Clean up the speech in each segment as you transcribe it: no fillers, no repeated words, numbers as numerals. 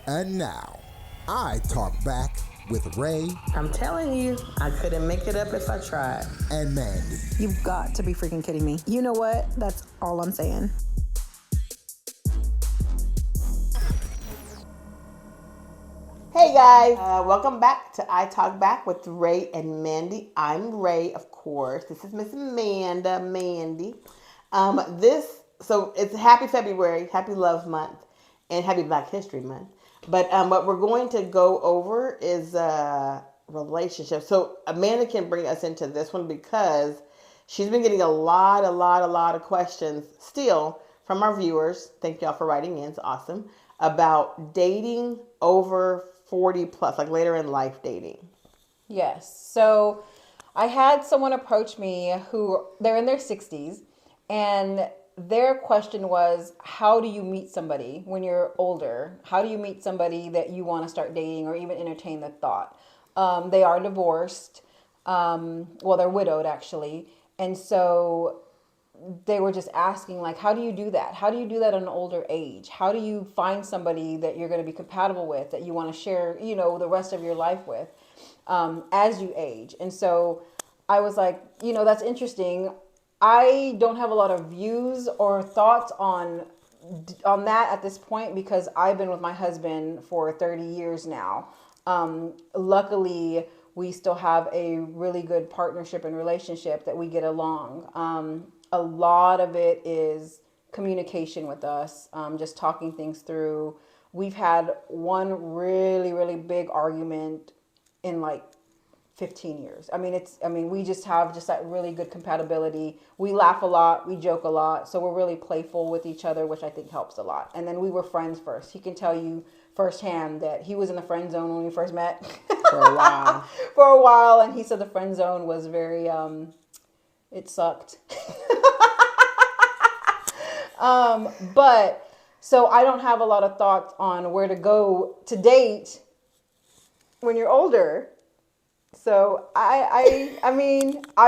And now, I Talk Back with Ray I'm telling you, I couldn't make it up if I tried. and Mandii. You've got to be freaking kidding me. You know what? That's all I'm saying. Hey guys, welcome back to I Talk Back with Ray and Mandii. I'm Ray, of course. This is Miss Amanda, Mandii. So it's Happy February, Happy Love Month, and Happy Black History Month. But what we're going to go over is relationships. So Amanda can bring us into this one because she's been getting a lot of questions still from our viewers. Thank y'all for writing in. It's awesome. About dating over 40 plus, like later in life dating. Yes. So I had someone approach me who they're in their 60s, and their question was, how do you meet somebody when you're older? How do you meet somebody that you want to start dating or even entertain the thought? They are divorced. Well, they're widowed actually. And so they were just asking, like, how do you do that? How do you do that at an older age? How do you find somebody that you're going to be compatible with, that you want to share, the rest of your life with, as you age? And so I was like, that's interesting. I don't have a lot of views or thoughts on that at this point because I've been with my husband for 30 years now. Luckily, we still have a really good partnership and relationship that we get along. A lot of it is communication with us, just talking things through. We've had one really big argument in like 15 years. We just have just that really good compatibility. We laugh a lot, we joke a lot, so we're really playful with each other, which I think helps a lot. And then we were friends first. He can tell you firsthand that he was in the friend zone when we first met. For a while. For a while, and he said the friend zone was very, it sucked. But so I don't have a lot of thoughts on where to go to date when you're older. So I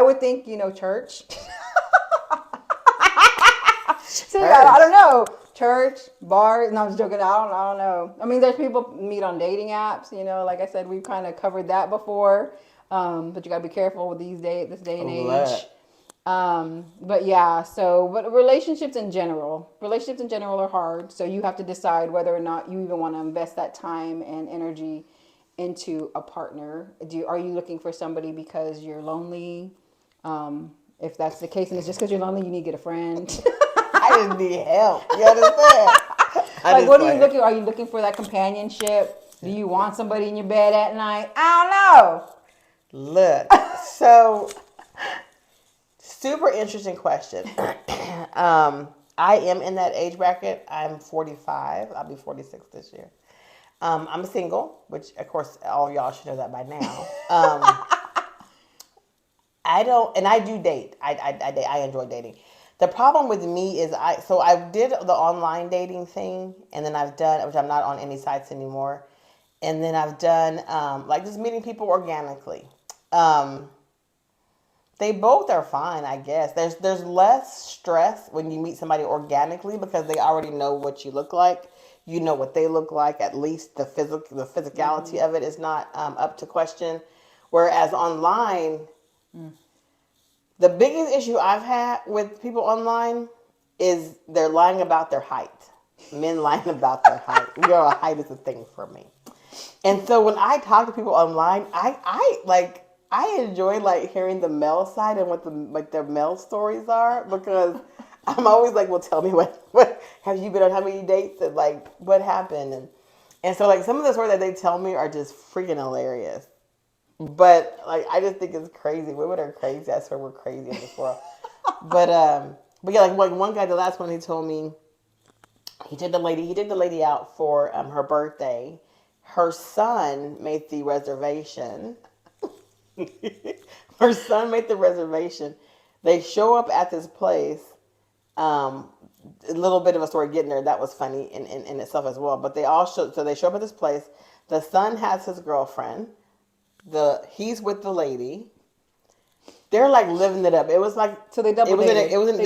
would think, church. See, I don't know. Church, bars. No, I'm just joking. I don't know. There's people meet on dating apps. Like I said, we've kind of covered that before. But you gotta be careful with this day and age. But relationships in general are hard. So you have to decide whether or not you even want to invest that time and energy into a partner. Are you looking for somebody because you're lonely? If that's the case, and it's just because you're lonely, you need to get a friend. I just need help. You understand? What are you looking? Are you looking for that companionship? Do you want somebody in your bed at night? I don't know. Look, so super interesting question. I am in that age bracket. I'm 45. I'll be 46 this year. I'm single, which of course all of y'all should know that by now. I do date. I enjoy dating. The problem with me is I did the online dating thing, and then I've done, which I'm not on any sites anymore, and then I've done like just meeting people organically. They both are fine, I guess. There's less stress when you meet somebody organically because they already know what you look like. You know what they look like. At least the physicality of it is not up to question. Whereas online, the biggest issue I've had with people online is they're lying about their height. Men lying about their height. Height is a thing for me. And so when I talk to people online, I enjoy like hearing the male side and what their male stories are, because I'm always like, well, tell me what have you been on, how many dates, and like what happened, and so like some of the stories that they tell me are just freaking hilarious. But like I just think it's crazy. Women are crazy. I swear we're crazy in this world. But yeah, like one guy, the last one, he told me he took the lady out for her birthday. Her son made the reservation. Her son made the reservation. They show up at this place. A little bit of a story getting there. That was funny in itself as well. But they show up at this place. The son has his girlfriend. He's with the lady. They're like living it up. It was like, so they double dated. It was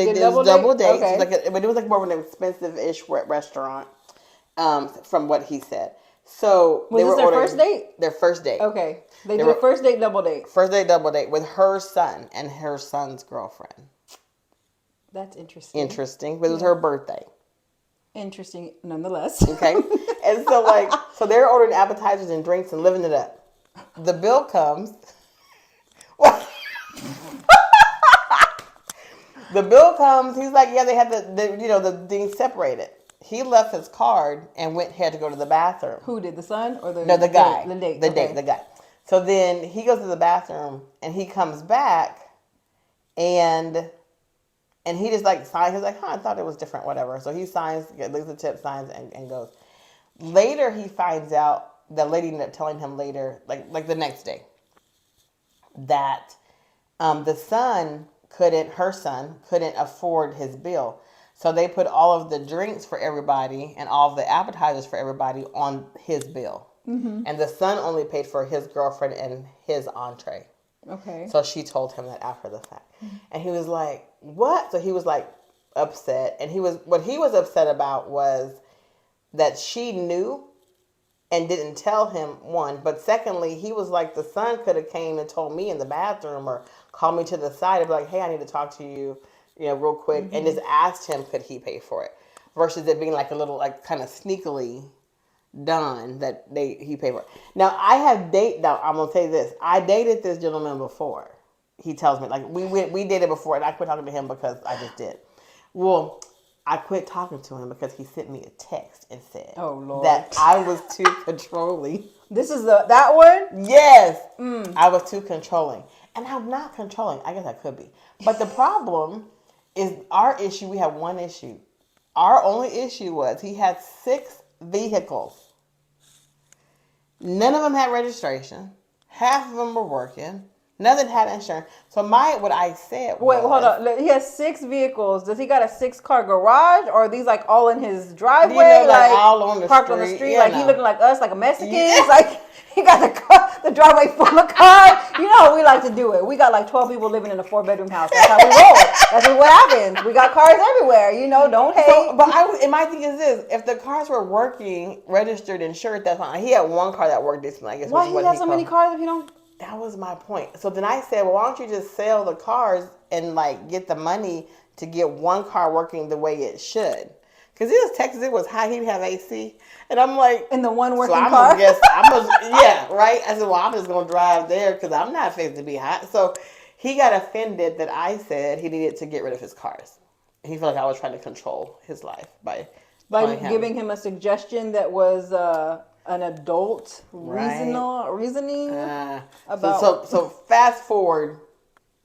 double dates. Okay. But it was like more of an expensive-ish restaurant, from what he said. So Was this their first date? Their first date. Okay. They did a first date double date. First date double date with her son and her son's girlfriend. That's interesting. Interesting. But it was her birthday. Interesting nonetheless. Okay. And so they're ordering appetizers and drinks and living it up. The bill comes. The bill comes. He's like, yeah, they had the thing separated. He left his card and had to go to the bathroom. Who did, the son or the guy? The guy. So then he goes to the bathroom and he comes back and he just like signs. He's like, I thought it was different, whatever. So he signs, looks at the tip, signs, and goes. Later he finds out, the lady ended up telling him later, like the next day, that her son couldn't afford his bill. So they put all of the drinks for everybody and all of the appetizers for everybody on his bill. Mm-hmm. And the son only paid for his girlfriend and his entree. Okay. So she told him that after the fact. Mm-hmm. And he was like, what? So he was like upset. And what he was upset about was that she knew and didn't tell him, one. But secondly, he was like, the son could have came and told me in the bathroom or called me to the side and be like, hey, I need to talk to you, real quick. Mm-hmm. And just asked him, could he pay for it? Versus it being like a little, like kind of sneakily done that he paid for it. Now, I'm going to say this. I dated this gentleman before. He tells me, like, we dated before and I quit talking to him because I just did. Well, I quit talking to him because he sent me a text and said that I was too controlling. This is that one? Yes. I was too controlling. And I'm not controlling. I guess I could be. But the problem is our issue. We have one issue. Our only issue was he had 6 vehicles. None of them had registration. Half of them were working. None of them had insurance. So what I said was... Wait, hold on. He has 6 vehicles. Does he got a 6-car garage? Or are these like all in his driveway? Like all on the parked street. On the street? Like he looking like us, like a Mexican? Like he got the driveway full of cars. You know how we like to do it. We got like 12 people living in a 4-bedroom house. That's how we roll. That's what happens. We got cars everywhere. Don't hate. So, and my thing is this. If the cars were working, registered, insured, that's fine. He had one car that worked this, I guess. Why he have so many cars if he don't... That was my point. So then I said, well, why don't you just sell the cars and like get the money to get one car working the way it should? Because he was Texas, it was hot. He'd have AC. And I'm like... In the one working car? Yeah, right? I said, well, I'm just going to drive there because I'm not fixed to be hot. So he got offended that I said he needed to get rid of his cars. He felt like I was trying to control his life by giving him a suggestion that was... an adult reasoning about... So fast forward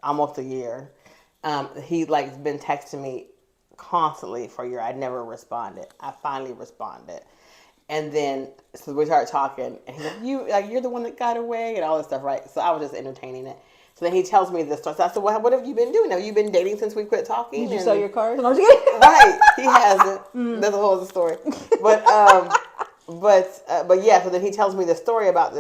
almost a year. He like been texting me constantly for a year. I never responded. I finally responded. And then so we started talking and he's like, you're the one that got away and all this stuff, right? So I was just entertaining it. So then he tells me this story. So I said, well, what have you been doing? Have you been dating since we quit talking? Did you sell your cars? No, I'm just kidding. Right. He hasn't. That's a whole other story. But yeah, so then he tells me the story about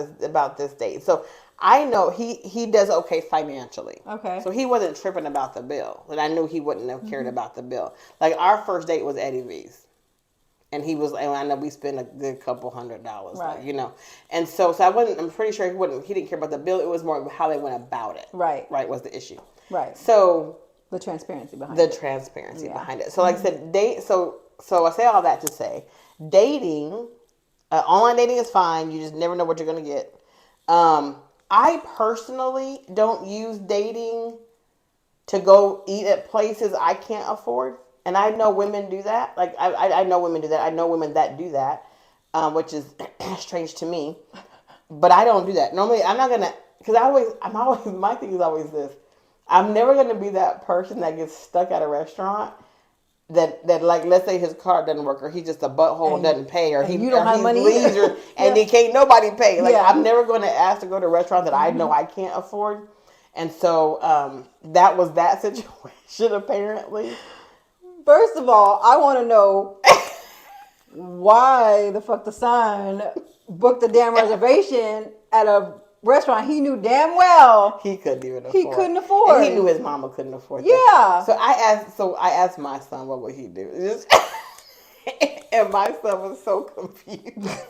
this date. So I know he does okay financially. Okay. So he wasn't tripping about the bill. And I knew he wouldn't have cared about the bill. Like our first date was Eddie V's. And he was, and I know we spent a good couple $100, right. Like, And so I'm pretty sure he didn't care about the bill. It was more how they went about it. Right. Right was the issue. Right. So. The transparency behind it. Behind it. So like I said, so I say all that to say, dating, online dating is fine. You just never know what you're going to get. I personally don't use dating to go eat at places I can't afford. And I know women do that. Like, I know women do that. I know women that do that, which is strange to me. But I don't do that. Normally, I'm not going to, because my thing is always this. I'm never going to be that person that gets stuck at a restaurant that like, let's say his card doesn't work or he's just a butthole and doesn't pay or he leaves and he can't nobody pay. Like, I'm never going to ask to go to a restaurant that I know I can't afford. And so that was that situation, apparently. First of all, I want to know why the fuck the son booked the damn reservation at a restaurant he knew damn well he couldn't even afford. He couldn't afford. And he knew his mama couldn't afford. Yeah. That. So I asked my son what would he do, and my son was so confused.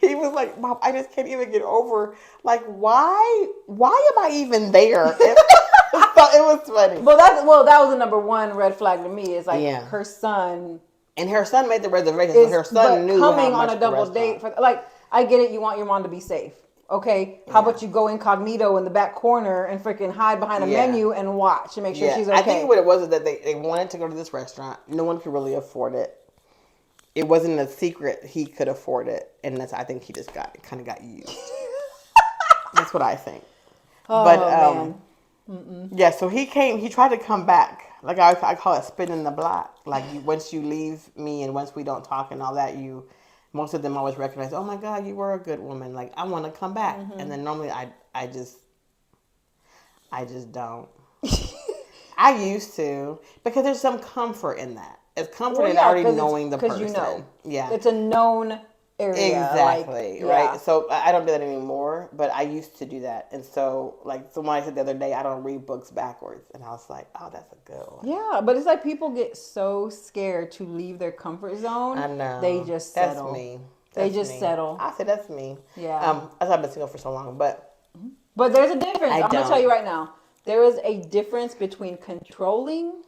He was like, Mom, I just can't even get over, like, why am I even there? So it was funny. Well, that was the number one red flag to me. Is like her son. And her son made the reservation, so her son knew coming how much on a double date. I get it. You want your mom to be safe. Okay, how about you go incognito in the back corner and freaking hide behind a menu and watch and make sure she's okay? I think what it was is that they wanted to go to this restaurant. No one could really afford it. It wasn't a secret he could afford it, and I think he just got used. That's what I think. Oh, man. Yeah. So he tried to come back. Like I call it spinning the block. Like once you leave me and once we don't talk and all that, most of them always recognize, oh my God, you were a good woman. Like I want to come back. And then normally I just don't. I used to, because there's some comfort in that. It's comfort in already knowing the person. Because you know. Yeah. It's a known area. Exactly. Right. So I don't do that anymore, but I used to do that. And so someone said the other day, I don't read books backwards. And I was like, oh, that's a good one. Yeah. But it's like people get so scared to leave their comfort zone. I know. They just settle. That's me. They just settle. I said, that's me. Yeah. That's why I've been single for so long, but there's a difference. I'm going to tell you right now. There is a difference between controlling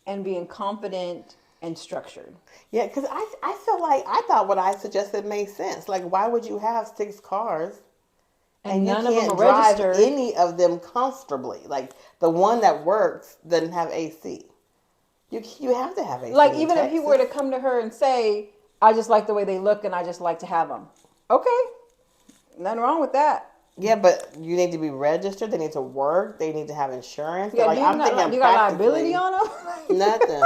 and being confident and structured. Yeah, because I feel like I thought what I suggested made sense. Like, why would you have 6 cars and none of them are registered? Any of them comfortably? Like the one that works doesn't have AC. You have to have AC. Like even if he were to come to her and say, "I just like the way they look and I just like to have them," okay, nothing wrong with that. Yeah, but you need to be registered. They need to work. They need to have insurance. Yeah, you got liability on them? Nothing.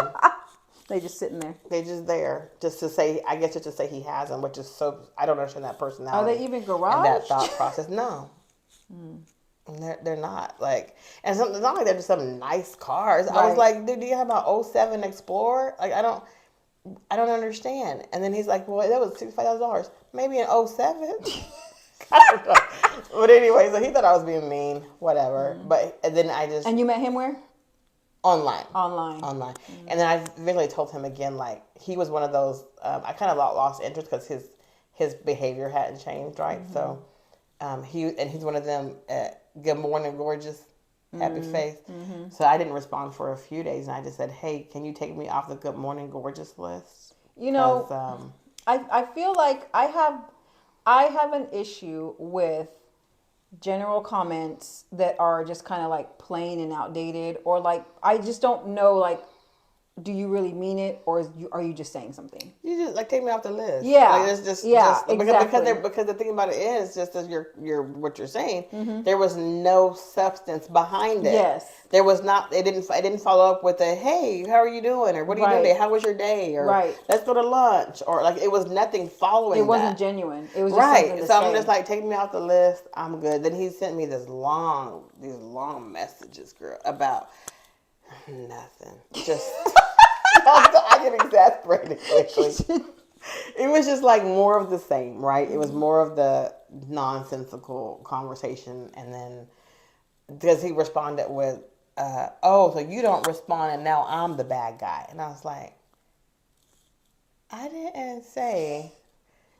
They just sitting there. They just there, just to say. I guess just to say he has them, which is so. I don't understand that personality. Are they even garage? And that thought process? No, they're not. Like, and it's not like they're just some nice cars. Right. I was like, dude, do you have an '07 Explorer? Like, I don't understand. And then he's like, well, that was $65,000. Maybe an '07. I don't know. But anyway, so he thought I was being mean, whatever. But and then I just... And you met him where? Online. And then I eventually told him again, like, he was one of those... I kind of lost interest because his behavior hadn't changed, right? So he's one of them, good morning, gorgeous, happy face. So I didn't respond for a few days, and I just said, hey, can you take me off the good morning, gorgeous list? You know, I feel like I have an issue with general comments that are just kind of like plain and outdated, or like I just don't know, like, do you really mean it, or are you just saying something? You just like take me off the list. Yeah, like it's just exactly. Because the thing about it is just as you're what you're saying. There was no substance behind it. Yes, there was not. It didn't follow up with a hey, how are you doing, or what are you doing today? How was your day, or let's go to lunch, or like it was nothing following. It wasn't genuine. It was just something to say. I'm just like take me off the list. I'm good. Then he sent me these long messages, girl, about nothing. Just I get exasperated quickly. It was just like more of the same, right? It was more of the nonsensical conversation, and then because he responded with, "Oh, so you don't respond, and now I'm the bad guy," and I was like, "I didn't say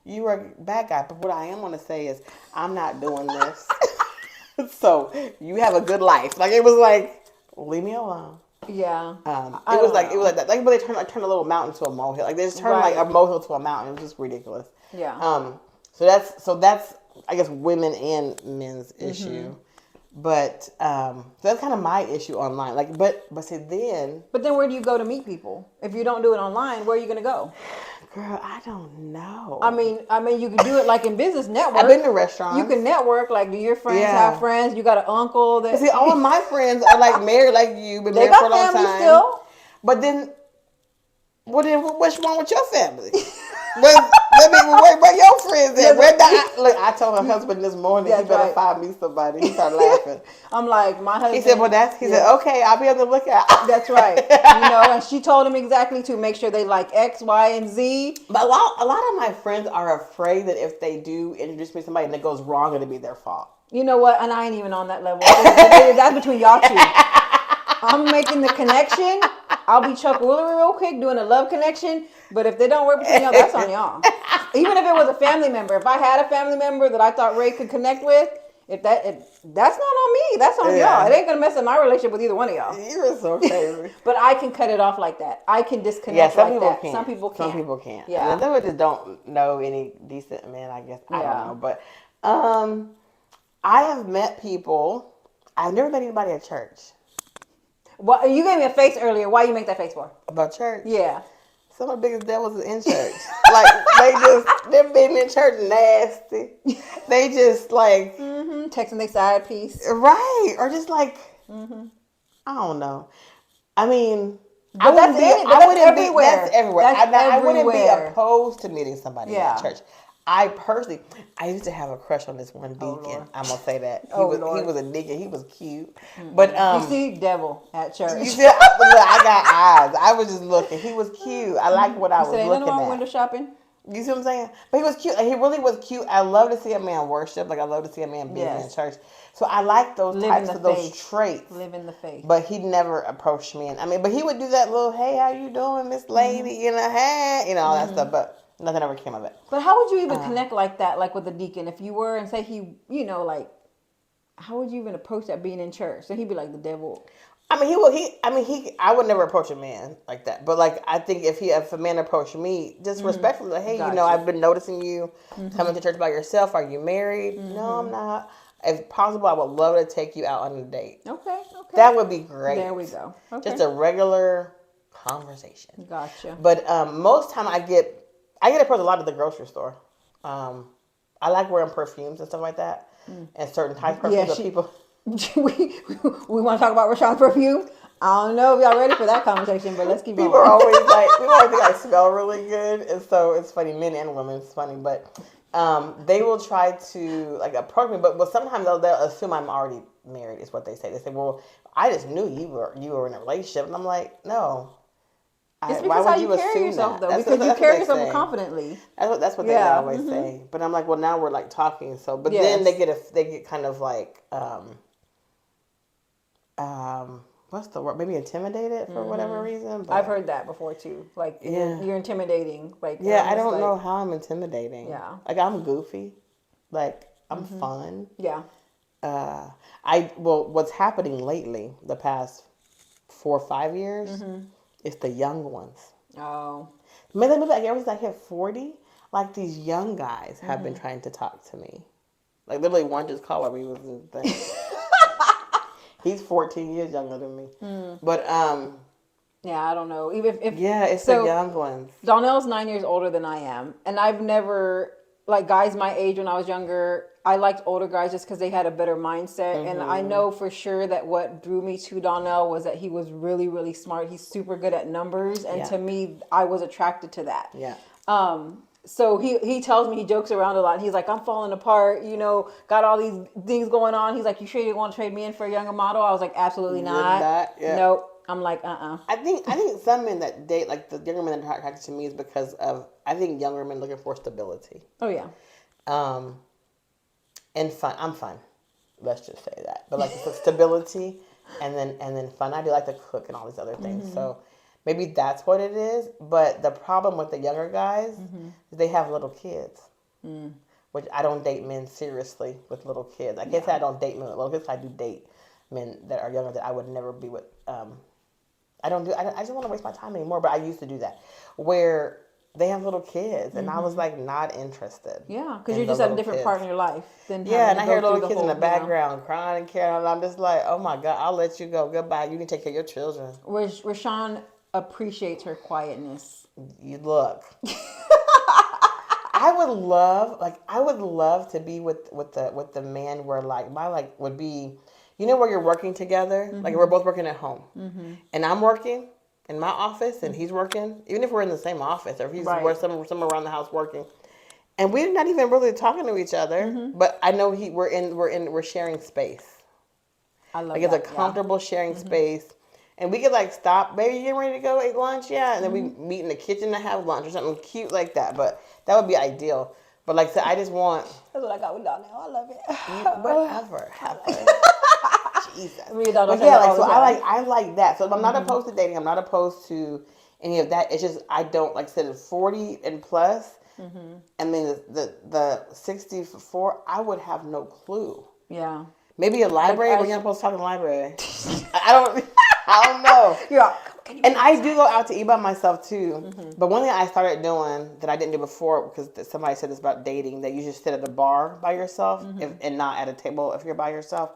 you were a bad guy, but what I am going to say is I'm not doing this. So you have a good life." Like it was like, leave me alone. Yeah. It was like that. Like when they turn a little mountain to a molehill. Like they just turned like a molehill to a mountain. It was just ridiculous. Yeah. So that's I guess women and men's issue. But so that's kind of my issue online. Like but see then. But then where do you go to meet people? If you don't do it online, where are you gonna go? Girl, I don't know. I mean, you can do it like in business network. I've been to restaurants. You can network. Like, do your friends have friends? You got an uncle that. See, all of my friends are like married, like you, been married for a long time. Still. But then, what's wrong with your family? Where your friends at? Look, I told her husband this morning, he better find me somebody. He started laughing. I'm like, my husband. He said, he said, okay, I'll be on the lookout. That's right. And she told him exactly to make sure they like X, Y, and Z. But a lot of my friends are afraid that if they do introduce me to somebody and it goes wrong, it'll be their fault. You know what? And I ain't even on that level. That's between y'all two. I'm making the connection. I'll be Chuck Woolery real quick doing a love connection. But if they don't work between y'all, that's on y'all. Even if it was a family member. If I had a family member that I thought Ray could connect with, that's not on me. That's on y'all. It ain't gonna mess up my relationship with either one of y'all. You're so crazy. But I can cut it off like that. I can disconnect some like people that. can't. Some people can't. Some people can't. Yeah. And some people just don't know any decent men, I guess. I don't know. But I have met people. I've never met anybody at church. Well, you gave me a face earlier. Why you make that face for? About church? Yeah. Some of the biggest devils is in church. Like, they've been in church nasty. They just like... Texting their side piece. Right. Or just like... I don't know. I mean... But that's everywhere. That's everywhere. I wouldn't be everywhere. opposed to meeting somebody Yeah. at church. I used to have a crush on this one deacon. I'm gonna say that he was a deacon. He was cute, but You see devil at church. you see, I got eyes. I was just looking. He was cute. I liked what I was Ain't looking nothing wrong at. window shopping. You see what I'm saying? But he was cute. He really was cute. I love to see a man worship. Like I love to see a man busy in church. So I like those types of those traits. Live in the faith. But he never approached me, and but he would do that little, "Hey, how you doing, Miss Lady?" Hey, all that stuff. But nothing ever came of it. But how would you even connect like that, like with a deacon? If you were and say he, like, how would you even approach that being in church? So he'd be like the devil. I would never approach a man like that. But like, I think if a man approached me, just respectfully, like, hey, Gotcha. I've been noticing you coming to church by yourself. Are you married? No, I'm not. If possible, I would love to take you out on a date. Okay. That would be great. There we go. Okay. Just a regular conversation. Gotcha. But most time I get approached a lot at the grocery store. I like wearing perfumes and stuff like that, and certain type perfumes of people. we want to talk about Rashawn's perfume. I don't know if y'all ready for that conversation, but let's keep going. People are always like, people always think I smell really good, and so it's funny. Men and women, it's funny, but they will try to like approach me, but sometimes they'll assume I'm already married. Is what they say. They say, "Well, I just knew you were in a relationship," and I'm like, "No." It's because how you carry yourself, though. Because you carry yourself confidently. That's what they always say. But I'm like, well, now we're like talking. So, but then they get kind of like, what's the word? Maybe intimidated for whatever reason. But I've heard that before too. Like, you're intimidating. Like, I don't know how I'm intimidating. Yeah. Like I'm goofy. Like I'm fun. Yeah. What's happening lately, the past 4 or 5 years. It's the young ones. Oh. Maybe like ever since I hit 40, like these young guys have been trying to talk to me. Like literally one just called me was the thing. He's 14 years younger than me. But yeah, I don't know. Even if it's the young ones. Donnell's 9 years older than I am, and I've never like guys my age when I was younger. I liked older guys just because they had a better mindset. And I know for sure that what drew me to Donnell was that he was really, really smart. He's super good at numbers. And to me, I was attracted to that. Yeah. So he tells me, he jokes around a lot. He's like, I'm falling apart, got all these things going on. He's like, you sure you want to trade me in for a younger model? I was like, absolutely not. Yeah. Nope. I'm like, I think some men that date, like the younger men that are attracted to me is because of, I think younger men looking for stability. Oh, yeah. And fun. I'm fun. Let's just say that. But like it's stability and then fun. I do like to cook and all these other things. So maybe that's what it is. But the problem with the younger guys is they have little kids. Which I don't date men seriously with little kids. I can't say I don't date men with little kids. I do date men that are younger that I would never be with. I just don't want to waste my time anymore. But I used to do that. Where they have little kids, and I was like not interested. Yeah, because you're just at a different part in your life. And I hear little kids in the background crying and caring, and I'm just like, oh my God, I'll let you go. Goodbye. You can take care of your children. Rashawn appreciates her quietness. You look. I would love to be with the man where like my would be, where you're working together, like we're both working at home, and I'm working in my office and he's working, even if we're in the same office or if he's somewhere around the house working, and we're not even really talking to each other, but I know we're sharing space. I love it's a comfortable sharing space, and we could like stop, baby, you getting ready to go eat lunch? Yeah, and then we meet in the kitchen to have lunch or something cute like that. But that would be ideal. But like I said, I just want. That's what I got with Donnell. I love it. Whatever. Me and Donald But say yeah, that all like so the time. I like that. So I'm not opposed to dating. I'm not opposed to any of that. It's just I don't like I said 40 and plus. I mean the 64. I would have no clue. Yeah. Maybe a library. Like, We're not supposed to talk in the library. I don't. I don't know. Yeah. Can you And I do go out to eat by myself too. But one thing I started doing that I didn't do before, because somebody said this about dating, that you should sit at a bar by yourself and not at a table if you're by yourself.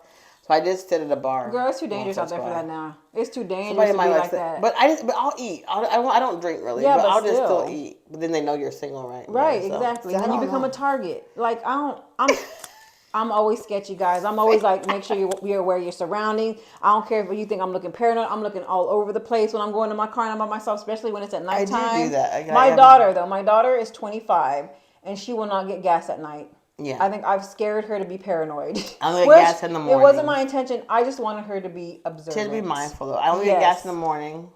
So I did sit at a bar. Girl, it's too dangerous out there for that now. It's too dangerous Somebody to might be like like that. But I'll eat. I don't drink really. Yeah, but but I'll just still. still eat. But then they know you're single, right? Right, Yeah, so. exactly. So And I then you don't become know. a target. Like I'm always sketchy, guys. I'm always like, make sure you're aware of your surroundings. I don't care if you think I'm looking paranoid. I'm looking all over the place when I'm going to my car and I'm by myself, especially when it's at I nighttime. do that. My daughter is 25 and she will not get gas at night. Yeah. I think I've scared her to be paranoid. I only get gas in the morning. It wasn't my intention. I just wanted her to be observant. To be mindful though. I only get gas in the morning.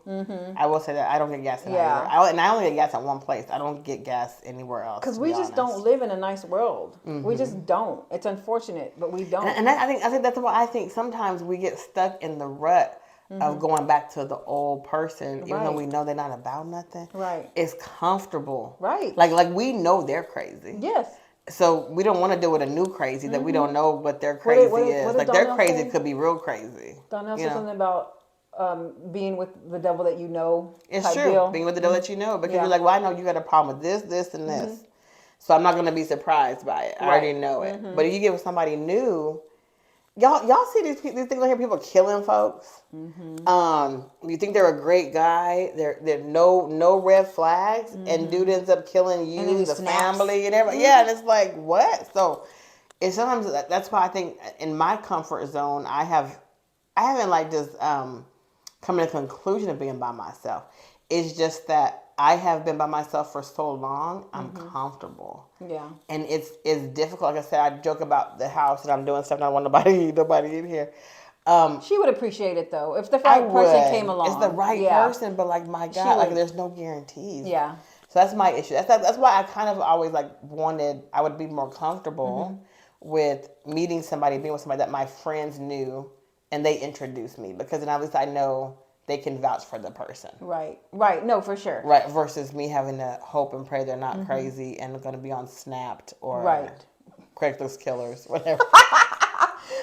I will say that I don't get gas at night either. And I only get gas at one place. I don't get gas anywhere else. Because we just don't live in a nice world. We just don't. It's unfortunate, but we don't. And I think that's why I think sometimes we get stuck in the rut of going back to the old person, even though we know they're not about nothing. Right. It's comfortable. Right. Like we know they're crazy. Yes. So we don't want to deal with a new crazy that we don't know what their crazy is. what Like did their Donnell crazy say? could be real crazy. Donnell said something about being with the devil that you know. It's type true. Deal. Being with the devil that you know. Because Yeah. you're like, well, I know you got a problem with this, and this. So I'm not going to be surprised by it. I already know it. But if you get with somebody new, y'all see these things on here, people killing folks. You think they're a great guy. They're no red flags. And dude ends up killing you, And then he the snaps. family, and everything. Yeah, and it's like, what? So it's sometimes, that's why I think in my comfort zone, I haven't like just come to the conclusion of being by myself. It's just that I have been by myself for so long, I'm comfortable. Yeah. And it's difficult. Like I said, I joke about the house and I'm doing stuff and I want nobody in here. She would appreciate it though if the right person came along. It's the right person, but like my God, like there's no guarantees. Yeah. So that's my issue. That's why I kind of always like I would be more comfortable with meeting somebody, being with somebody that my friends knew and they introduced me, because then at least I know they can vouch for the person. Right. No, for sure. Right. Versus me having to hope and pray they're not crazy and going to be on Snapped or Craigslist Killers, whatever.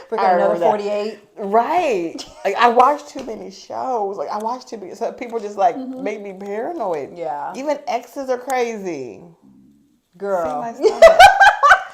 Forgot another 48. Right. Like I watch too many shows. Like I watch too many. So people just like make me paranoid. Yeah. Even exes are crazy. Girl. See my stomach.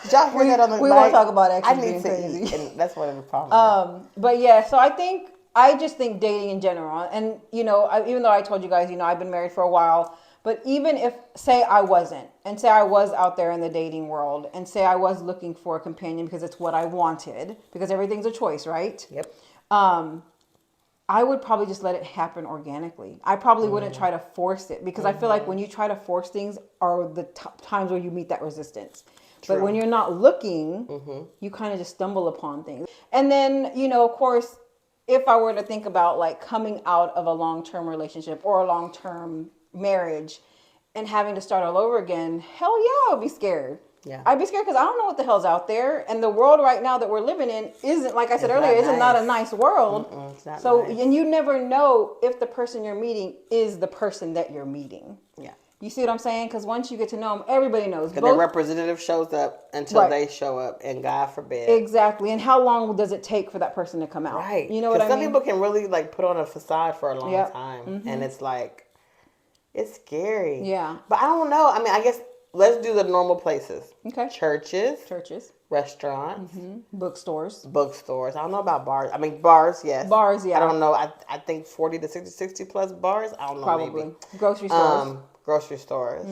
Did y'all hear that on the We mic? won't talk about exes I need being to crazy. eat, and that's one of the problems. But yeah, so I just think dating in general, and even though I told you guys, I've been married for a while, but even if, say I wasn't, and say I was out there in the dating world, and say I was looking for a companion because it's what I wanted, because everything's a choice, right? Yep. I would probably just let it happen organically. I probably wouldn't try to force it, because I feel like when you try to force things are the times where you meet that resistance. But when you're not looking, you kind of just stumble upon things. And then, of course, if I were to think about like coming out of a long-term relationship or a long-term marriage and having to start all over again, hell yeah, I'd be scared. Yeah. I'd be scared because I don't know what the hell's out there. And the world right now that we're living in isn't, like I said earlier, isn't not a nice world. It's not nice. And you never know if the person you're meeting is the person that you're meeting. Yeah. You see what I'm saying? Because once you get to know them, everybody knows. Because their representative shows up until they show up, and God forbid. Exactly. And how long does it take for that person to come out? Right. You know what I mean? Some people can really like put on a facade for a long time, and it's like, it's scary. Yeah. But I don't know. I mean, I guess let's do the normal places. Okay. Churches. Restaurants. Bookstores. I don't know about bars. I mean, bars, yes. Bars, yeah. I don't know. I think 40 to 60 plus bars. I don't know. Probably. Maybe. Grocery stores. Grocery stores.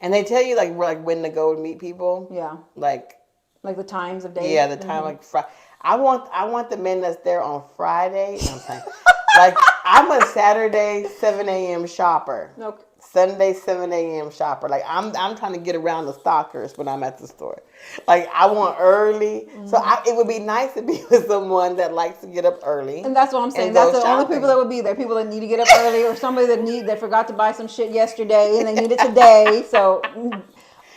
And they tell you like when to go and meet people. Yeah. Like the times of day. Yeah, the time like I want the men that's there on Friday. You know what I'm saying? Like I'm a Saturday 7 a.m. shopper. Okay. Sunday 7 a.m. shopper. Like I'm trying to get around the stalkers when I'm at the store. Like I want early. So it would be nice to be with someone that likes to get up early. And that's what I'm saying. That's the only people that would be there. People that need to get up early, or somebody that forgot to buy some shit yesterday and they need it today. So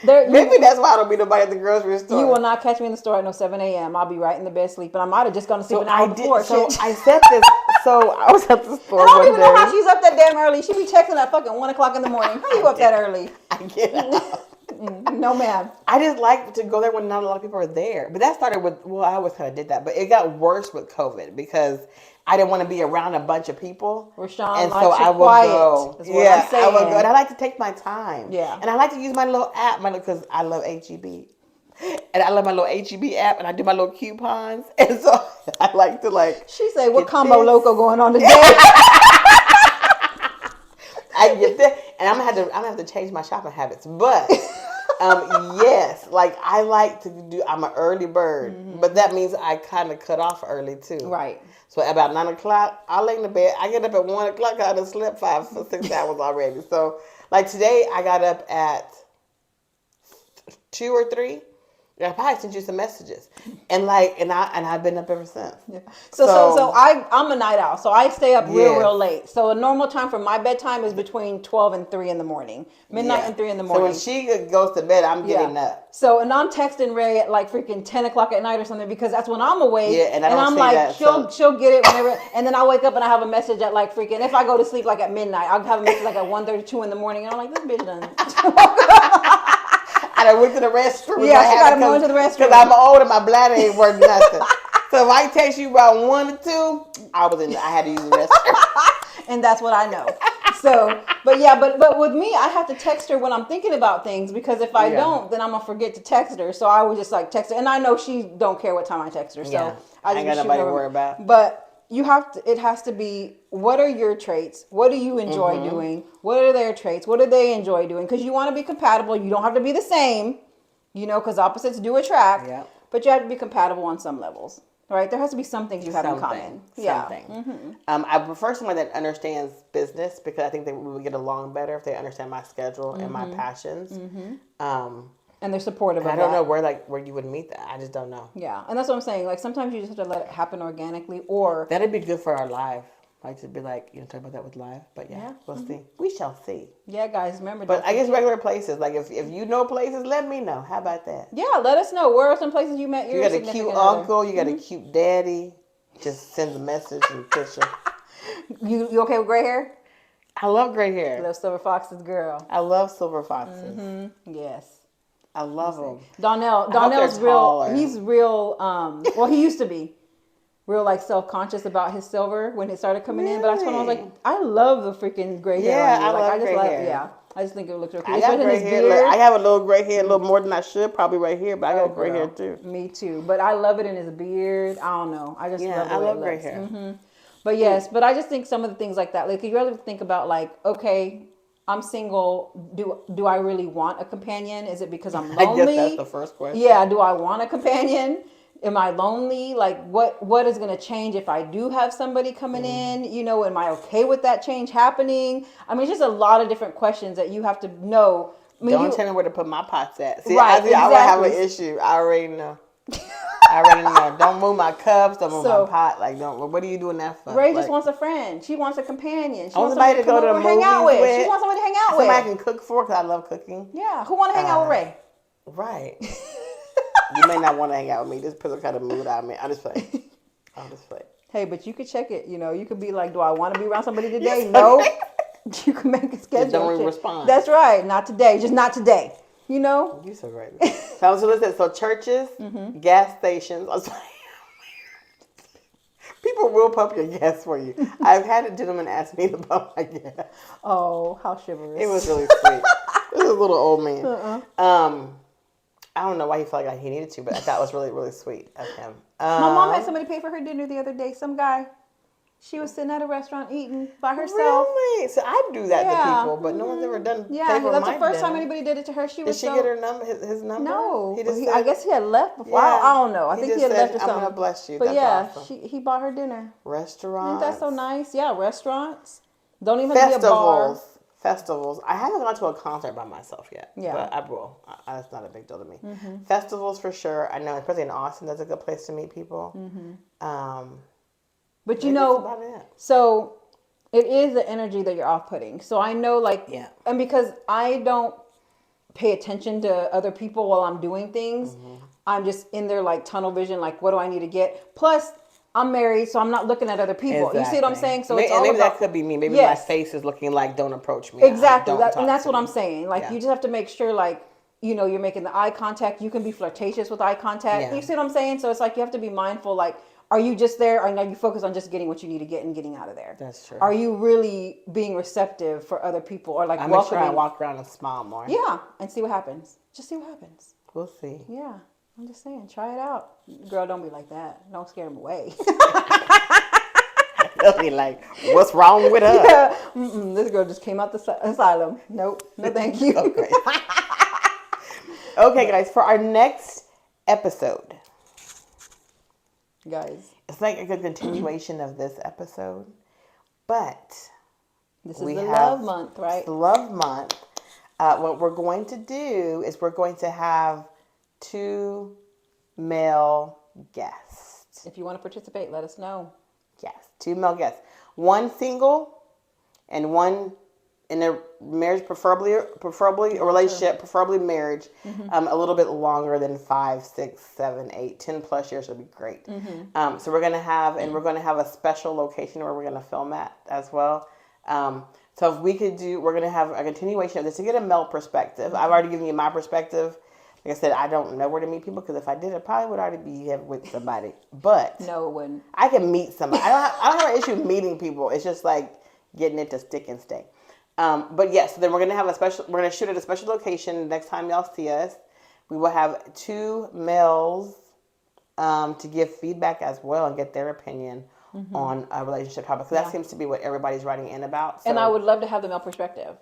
Maybe that's why I don't be nobody at the grocery store. You will not catch me in the store at no 7 a.m. I'll be right in the bed sleeping. I might have just gone to sleep an hour before. So I said this. So I was at the store I don't one even day. know how she's up that damn early. She be texting at fucking 1 o'clock in the morning. How you up that early? I get up. No, ma'am. I just like to go there when not a lot of people are there. But that started with, well, I always kind of did that. But it got worse with COVID because I didn't want to be around a bunch of people. Rashawn and likes so you I would quiet, go. is what I'm saying. I would go. And I like to take my time. Yeah. And I like to use my little app, because I love HEB. And I love my little HEB app, and I do my little coupons. And so I like to She said, what combo loco going on today? I get that, and I'm gonna have to change my shopping habits. But yes, I like to do. I'm an early bird, but that means I kind of cut off early too. Right. So about 9 o'clock, I lay in the bed. I get up at 1 o'clock. I done slept 5 or 6 hours already. So today, I got up at 2 or 3. I probably sent you some messages, and I've been up ever since. Yeah. So I'm a night owl, so I stay up real late. So a normal time for my bedtime is between 12 and 3 in the morning, midnight and 3 in the morning. So when she goes to bed, I'm getting up. So and I'm texting Ray at freaking 10 o'clock at night or something because that's when I'm awake. Yeah, and I'm she'll get it whenever, and then I wake up and I have a message at freaking. If I go to sleep at midnight, I'll have a message at 1:32 in the morning, and I'm like, this bitch done. I went to the restroom. Yeah, I got to go into the restroom. Because I'm old and my bladder ain't worth nothing. So if I text you about 1 or 2, I had to use the restroom. And that's what I know. So, but with me, I have to text her when I'm thinking about things because if I don't, then I'm gonna forget to text her. So I would just text her, and I know she don't care what time I text her. So I ain't got nobody to worry about. But it has to be, what are your traits? What do you enjoy doing? What are their traits? What do they enjoy doing? Because you want to be compatible. You don't have to be the same, because opposites do attract. Yeah. But you have to be compatible on some levels, right? There has to be some things you have in common. Something. I prefer someone that understands business because I think that we would get along better if they understand my schedule and my passions. And they're supportive of that. I don't know where you would meet that. I just don't know. Yeah, and that's what I'm saying. Sometimes you just have to let it happen organically, or that'd be good for our live. To be talk about that with live. But we'll see. We shall see. Yeah, guys, remember. But I guess regular places. If you know places, let me know. How about that? Yeah, let us know. Where are some places you met your significant other? You got a cute uncle. You got a cute daddy. Just send a message and picture. You okay with gray hair? I love gray hair. Love silver foxes, girl. I love silver foxes. Yes. I love them. Donnell's real. He's real. Well, he used to be real self-conscious about his silver when it started coming in. But I told him, I was like, I love the freaking gray hair. Yeah, I love gray hair. Yeah, I just think it looks real I cute. got gray hair. I have a little gray hair, a little more than I should, probably right here. But I got gray hair too. Me too. But I love it in his beard. I don't know. I just love it. I love gray hair. But yes, but I just think some of the things like that. You really think about okay, I'm single. Do I really want a companion? Is it because I'm lonely? I guess that's the first question. Yeah. Do I want a companion? Am I lonely? What is going to change if I do have somebody coming in? Am I okay with that change happening? I mean, it's just a lot of different questions that you have to know. Don't tell me where to put my pots at. See, right, I would have an issue. I already know. Don't move my cups. Don't move my pot. What are you doing that for? Ray just wants a friend. She wants a companion. She wants somebody to go to the movies hang out with. with. She wants somebody to hang out with. Somebody I can cook for because I love cooking. Yeah. Who want to hang out with Ray? Right. You may not want to hang out with me. This person kind of mood I'm in. I'm just playing. Hey, but you could check it. You could be do I want to be around somebody today? No. You can make a schedule. Just don't even respond. That's right. Not today. Just not today. You're so right. So churches, gas stations. People will pump your gas for you. I've had a gentleman ask me to pump my gas. Oh, how chivalrous. It was really sweet. This is a little old man. I don't know why he felt like he needed to, but I thought it was really, really sweet of him. My mom had somebody pay for her dinner the other day. Some guy. She was sitting at a restaurant eating by herself. Really? So I do that to people, but no one's ever done. Yeah, that's the first time anybody did it to her. Did she get her number? His number? No, I guess he had left before. Yeah, I don't know. I think he had left or something. I'm gonna bless you. But that's awesome. he bought her dinner. Restaurants. Isn't that so nice? Yeah, restaurants. Don't even have to be a bar. Festivals. I haven't gone to a concert by myself yet. Yeah. But I will. That's not a big deal to me. Festivals for sure. I know, especially in Austin, that's a good place to meet people. But so it is the energy that you're off-putting. So I know and because I don't pay attention to other people while I'm doing things. I'm just in there like tunnel vision, like what do I need to get? Plus, I'm married, so I'm not looking at other people. Exactly. You see what I'm saying? So maybe, it's all maybe about, that could be me. Maybe Yes. my face is looking like don't approach me. Exactly. Don't And that's talk what to I'm me. saying. Like you just have to make sure like, you know, you're making the eye contact. You can be flirtatious with eye contact. Yeah. You see what I'm saying? So it's like you have to be mindful, like, are you just there, or are you focused on just getting what you need to get and getting out of there? That's true. Are you really being receptive for other people, or like I make sure I welcoming? walk around and smile more. Yeah, and see what happens. Just see what happens. We'll see. Yeah, I'm just saying, try it out. Girl, don't be like that. Don't scare them away. They'll be like, what's wrong with her? Yeah. This girl just came out the asylum. Nope, no thank you. Okay. Okay, guys, for our next episode, Guys, it's like a good continuation of this episode, but this is we the have love month, right? It's the love month. What we're going to do is we're going to have 2 male guests. If you want to participate, let us know. Yes, 2 male guests. 1 single and 1 in a marriage, preferably a relationship, preferably marriage, a little bit longer than 5, 6, 7, 8, 10 plus years would be great. So we're gonna have a special location where we're gonna film at as well. So if we could we're gonna have a continuation of this to get a male perspective. I've already given you my perspective. Like I said, I don't know where to meet people because if I did, I probably would already be with somebody. But No, it wouldn't. I can meet somebody. I don't have an issue meeting people. It's just like getting it to stick and stay. But yes, so then we're gonna shoot at a special location next time y'all see us. We will have 2 males to give feedback as well and get their opinion on a relationship topic. Because that seems to be what everybody's writing in about. So, And I would love to have the male perspective.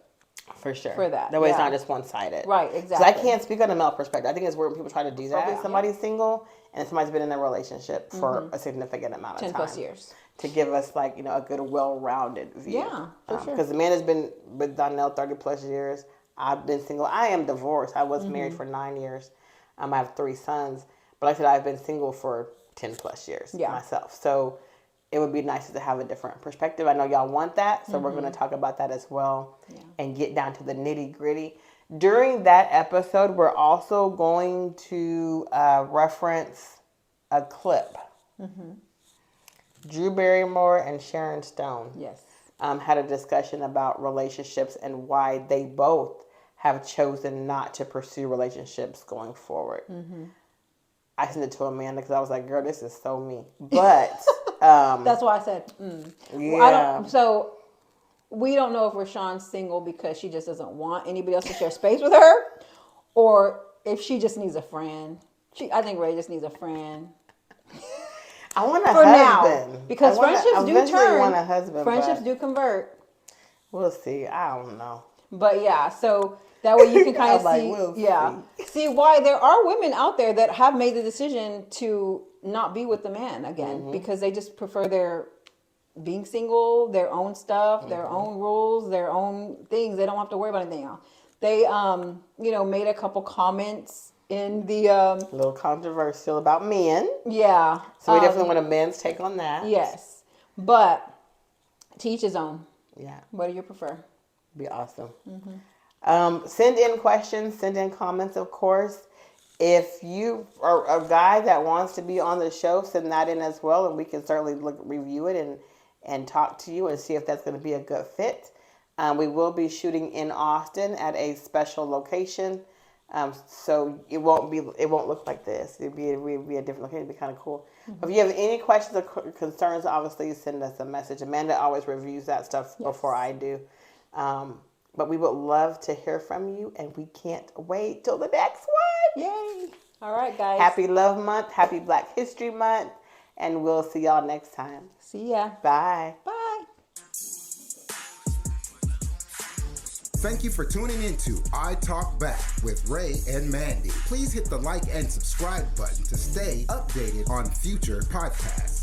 for sure. for that, That way it's yeah. not just one-sided. Right, So I exactly. can't speak on a male perspective. I think it's weird when people try to do that. If somebody's single and somebody's been in a relationship for a significant amount of 10 time. plus years. To give us like, you know, a good, well-rounded view. Yeah, for sure. Because the man has been with Donnell 30 plus years. I've been single. I am divorced. I was married for 9 years. I have 3 sons. But like I said, I've been single for 10 plus years myself. So it would be nice to have a different perspective. I know y'all want that. So we're going to talk about that as well and get down to the nitty gritty. During that episode, we're also going to reference a clip. Drew Barrymore and Sharon Stone Yes. had a discussion about relationships and why they both have chosen not to pursue relationships going forward. I sent it to Amanda because I was like, girl, this is so me. But That's why I said, yeah. So we don't know if Rashawn's single because she just doesn't want anybody else to share space with her, or if she just needs a friend. I think Ray just needs a friend. I want a For husband. now, because friendships do turn. Want a husband, Friendships but do convert. we'll see. I don't know. But yeah, so that way you can kind of I'm see, like, we'll see why there are women out there that have made the decision to not be with the man again because they just prefer their being single, their own stuff, their own rules, their own things. They don't have to worry about anything else. They, made a couple comments in the A little controversial about men. yeah. So we definitely want a man's take on that. Yes, but to each his own. Yeah. What do you prefer? Be awesome. Send in questions, send in comments, of course. If you are a guy that wants to be on the show, send that in as well, and we can certainly review it and talk to you and see if that's going to be a good fit. We will be shooting in Austin at a special location, so it won't look like this. It'll be a different location. It'd be kind of cool. If you have any questions or concerns, obviously send us a message. Amanda always reviews that stuff before I do. But we would love to hear from you, and we can't wait till the next one. Yay! All right, guys. Happy Love Month, happy Black History Month, and we'll see y'all next time. See ya. Bye. Bye. Thank you for tuning into I Talk Back with Ray and Mandii. Please hit the like and subscribe button to stay updated on future podcasts.